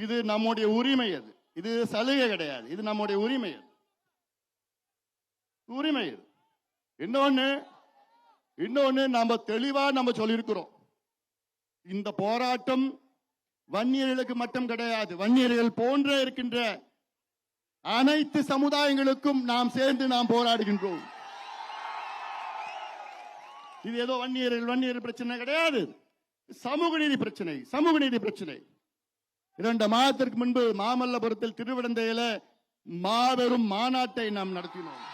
இது நம்முடைய உரிமை. அது இது சலுகை கிடையாது, இது நம்முடைய உரிமை. உரிமை. இன்னொன்னு நாம தெளிவா நம்ம சொல்லியிருக்கிறோம். இந்த போராட்டம் வன்னியர்களுக்கு மட்டும் கிடையாது, வன்னியர்கள் போன்ற இருக்கின்ற அனைத்து சமுதாயங்களுக்கும் நாம் சேர்ந்து நாம் போராடுகின்றோம். இது ஏதோ வன்னியர்கள் பிரச்சனை கிடையாது, சமூக நீதி பிரச்சனை. சமூக நீதி பிரச்சனை. 2 மாதத்திற்கு முன்பு மாமல்லபுரத்தில் திருவிடந்தையில மாபெரும் மாநாட்டை நாம் நடத்தினோம்.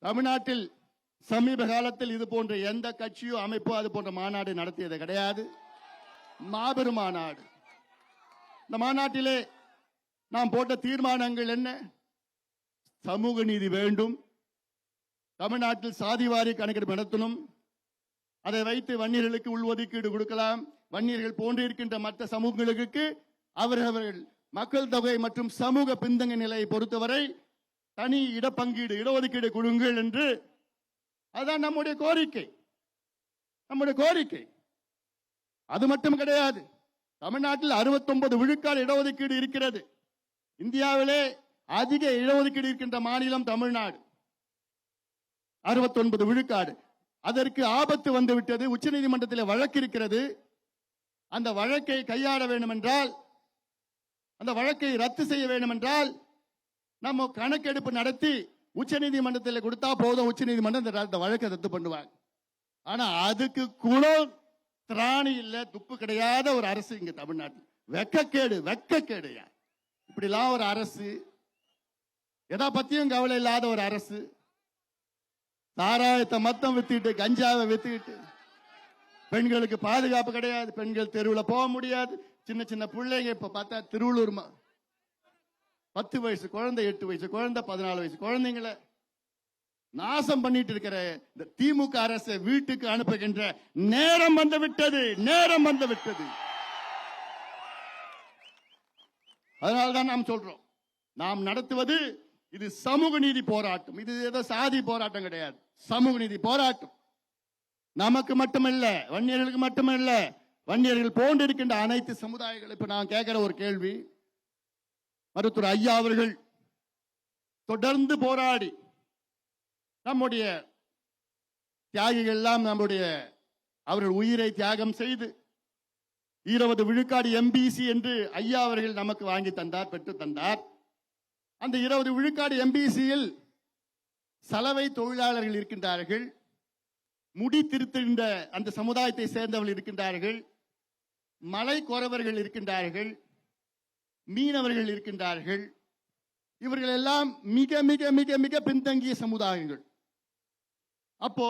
தமிழ்நாட்டில் சமீப காலத்தில் இது போன்ற எந்த கட்சியோ அமைப்போ அது போன்ற மாநாடு நடத்தியது கிடையாது. மாபெரும் மாநாடு. இந்த மாநாட்டிலே நாம் போட்ட தீர்மானங்கள் என்ன? சமூக நீதி வேண்டும், தமிழ்நாட்டில் சாதிவாரி கணக்கெடுப்பு நடத்தணும், அதை வைத்து வன்னியர்களுக்கு உள்ஒதுக்கீடு கொடுக்கலாம், வன்னியர்கள் போன்று இருக்கின்ற மற்ற சமூகங்களுக்கு அவர்கள் மக்கள் தொகை மற்றும் சமூக பின்தங்கிய நிலையை பொறுத்தவரை தனி இடப்பங்கீடு இடஒதுக்கீடு கொடுங்கள் என்று. அதுதான் நம்முடைய கோரிக்கை. அது மட்டும் கிடையாது, தமிழ்நாட்டில் 69 விழுக்காடு இடஒதுக்கீடு இருக்கிறது. இந்தியாவிலே அதிக இடஒதுக்கீடு இருக்கின்ற மாநிலம் தமிழ்நாடு, 69 விழுக்காடு. அதற்கு ஆபத்து வந்துவிட்டது. உச்சநீதிமன்றத்தில் வழக்கு இருக்கிறது. அந்த வழக்கை கையாள வேண்டும் என்றால், அந்த வழக்கை ரத்து செய்ய வேண்டும் என்றால் நம்ம கணக்கெடுப்பு நடத்தி உச்சநீதிமன்றத்தில் கொடுத்தா போதும், உச்சநீதிமன்றம் இந்த வழக்கை ரத்து பண்ணுவாங்க. ஆனா அதுக்கு கூட திராணி இல்ல, துப்பு கிடையாத ஒரு அரசு இங்க தமிழ்நாட்டில். வெக்கக்கேடு. இப்படிலாம் ஒரு அரசு, எதை பத்தியும் கவலை இல்லாத ஒரு அரசு, சாராயத்தை மொத்தம் வித்துக்கிட்டு, கஞ்சாவை வித்துக்கிட்டு, பெண்களுக்கு பாதுகாப்பு கிடையாது, பெண்கள் தெருவில் போக முடியாது. சின்ன சின்ன பிள்ளைங்க இப்ப பார்த்தா திருவள்ளூர் 10 வயசு குழந்தை, 8 வயசு குழந்தை, 14 வயசு குழந்தைங்களை நாசம் பண்ணிட்டு இருக்கிற இந்த திமுக அரசை வீட்டுக்கு அனுப்புகின்ற நேரம் வந்து விட்டது. அதனால்தான் நாம் சொல்றோம், நாம் நடத்துவது இது சமூக நீதி போராட்டம். இது ஏதோ சாதி போராட்டம் கிடையாது, சமூக நீதி போராட்டம். நமக்கு மட்டுமல்ல, வன்னியர்களுக்கு மட்டுமல்ல, வன்னியர்கள் போன்று இருக்கின்ற அனைத்து சமுதாயங்கள். இப்ப நான் கேட்கிற ஒரு கேள்வி, மருத்துவர் ஐயா அவர்கள் தொடர்ந்து போராடி நம்முடைய தியாகிகள் எல்லாம் அவர்கள் உயிரை தியாகம் செய்து 20 விழுக்காடு எம்பிசி என்று ஐயா அவர்கள் நமக்கு வாங்கி தந்தார், பெற்று தந்தார். அந்த 20 விழுக்காடு எம்பிசியில் சலவை தொழிலாளர்கள் இருக்கின்றார்கள், முடி திருத்துகின்ற அந்த சமுதாயத்தை சேர்ந்தவர்கள் இருக்கின்றார்கள், மலை குறவர்கள் இருக்கின்றார்கள், மீனவர்கள் இருக்கின்றார்கள். இவர்கள் எல்லாம் மிக மிக மிக மிக பின்தங்கிய சமுதாயங்கள். அப்போ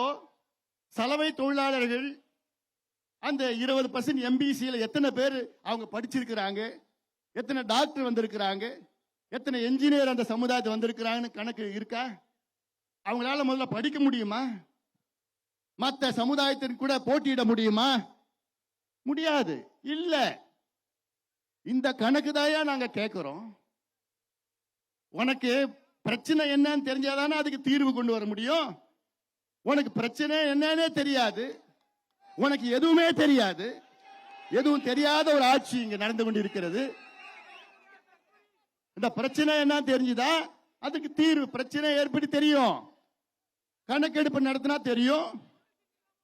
சலவை தொழிலாளர்கள் அந்த 20% எம்பிசியில் எத்தனை பேர் அவங்க படிச்சிருக்கிறாங்க, எத்தனை டாக்டர் வந்திருக்கிறாங்க, எத்தனை என்ஜினியர் அந்த சமுதாயத்தை வந்திருக்கிறாங்கன்னு கணக்கு இருக்கா? அவங்களால முதல்ல படிக்க முடியுமா? மற்ற சமுதாயத்திற்கு கூட போட்டியிட முடியுமா? முடியாது. இல்ல, இந்த கணக்கு தான் நாங்க கேட்கிறோம். உனக்கு பிரச்சனை என்னன்னு தெரிஞ்சாதானே அதுக்கு தீர்வு கொண்டு வர முடியும். உனக்கு பிரச்சனை என்னன்னே தெரியாது, உனக்கு எதுவுமே தெரியாது, எதுவும் தெரியாத ஒரு ஆட்சி இங்க நடந்து கொண்டிருக்கிறது. இந்த பிரச்சனை என்ன தெரிஞ்சுதா அதுக்கு தீர்வு. பிரச்சனை ஏற்படி தெரியும், கணக்கெடுப்பு நடத்தினா தெரியும்.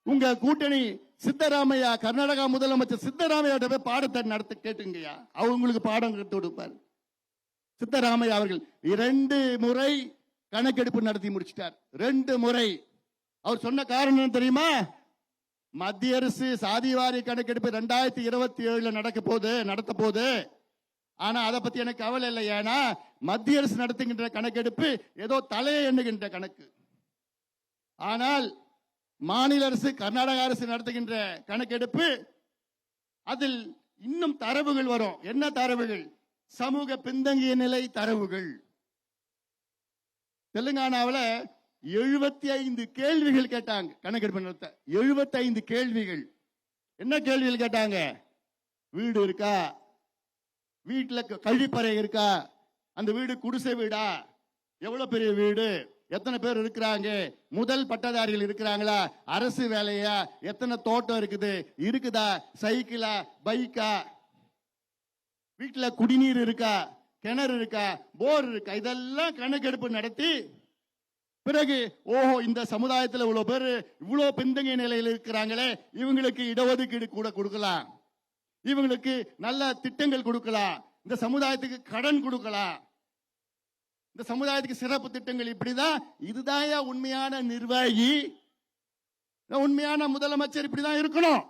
உங்க கூட்டணி சித்தராமையா, கர்நாடகா முதலமைச்சர் சித்தராமையா போய் பாடத்தை நடத்த கேட்டுங்கய்யா, அவங்களுக்கு பாடம் கற்று கொடுப்பார். சித்தராமையா அவர்கள் 2 முறை கணக்கெடுப்பு நடத்தி முடிச்சிட்டார். 2 முறை. அவர் சொன்ன காரணம் தெரியுமா? மத்திய அரசு சாதிவாரி கணக்கெடுப்பு 2027 நடத்த போது, ஆனா அதை பத்தி எனக்கு கவலை இல்லை. ஏன்னா மத்திய அரசு நடத்துகின்ற கணக்கெடுப்பு ஏதோ தலையை எண்ணுகின்ற கணக்கு. ஆனால் மாநில அரசு, கர்நாடக அரசு நடத்துகின்ற கணக்கெடுப்பு, அதில் இன்னும் தரவுகள் வரும். என்ன தரவுகள்? சமூக பின்தங்கிய நிலை தரவுகள். தெலுங்கானாவில் 75 கேள்விகள் கேட்டாங்க கணக்கெடுப்பு நடத்த. 75 கேள்விகள். என்ன கேள்விகள் கேட்டாங்க? வீடு இருக்கா, வீட்டுல கழிப்பறை இருக்கா, அந்த வீடு குடிசை வீடா, எவ்வளவு பெரிய வீடு, எத்தனை பேர் இருக்கிறாங்க, முதல் பட்டதாரிகள் இருக்கிறாங்களா, அரசு வேலையா, எத்தனை தோட்டம் இருக்குதா, சைக்கிளா, பைக்கா, வீட்டுல குடிநீர் இருக்கா, கிணறு இருக்கா, போர் இருக்கா, இதெல்லாம் கணக்கெடுப்பு நடத்தி பிறகு ஓஹோ இந்த சமுதாயத்தில் இவ்வளவு பேர் இவ்வளவு பின்தங்கிய நிலையில் இருக்கிறாங்களே, இவங்களுக்கு இடஒதுக்கீடு கூட கொடுக்கலாம், இவங்களுக்கு நல்ல திட்டங்கள் கொடுக்கலாம், இந்த சமுதாயத்துக்கு கடன் கொடுக்கலாம், இந்த சமுதாயத்துக்கு சிறப்பு திட்டங்கள், இப்படிதான். இதுதான் உண்மையான நிர்வாகி, உண்மையான முதலமைச்சர் இப்படிதான் இருக்கணும்.